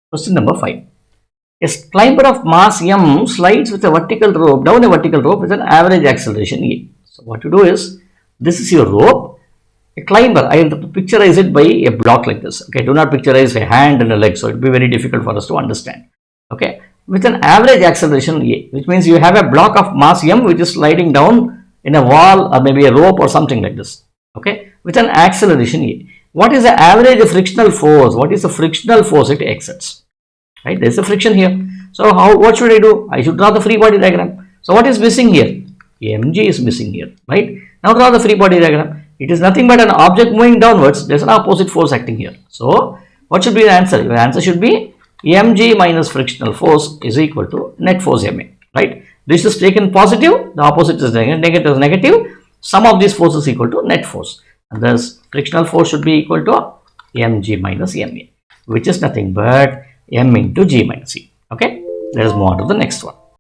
Question number 5. A climber of mass m slides with a vertical rope down a vertical rope with an average acceleration a. So what you do is, this is your rope. A climber, I will picturize it by a block like this. Okay, do not picturize a hand and a leg, so it will be very difficult for us to understand. Okay, with an average acceleration a, which means you have a block of mass m which is sliding down in a wall or maybe a rope or something like this. Okay, with an acceleration a. What is the average frictional force? What is the frictional force it exerts? Right, there is a friction here. So what should I do? I should draw the free body diagram. So what is missing here? mg is missing here, right? Now draw the free body diagram. It is nothing but an object moving downwards. There is an opposite force acting here. So what should be the answer? Your answer should be mg minus frictional force is equal to net force ma, right? This is taken positive, the opposite is negative. Sum of these forces equal to net force, and thus frictional force should be equal to mg minus ma, which is nothing but m into g minus e. Okay, let us move on to the next one.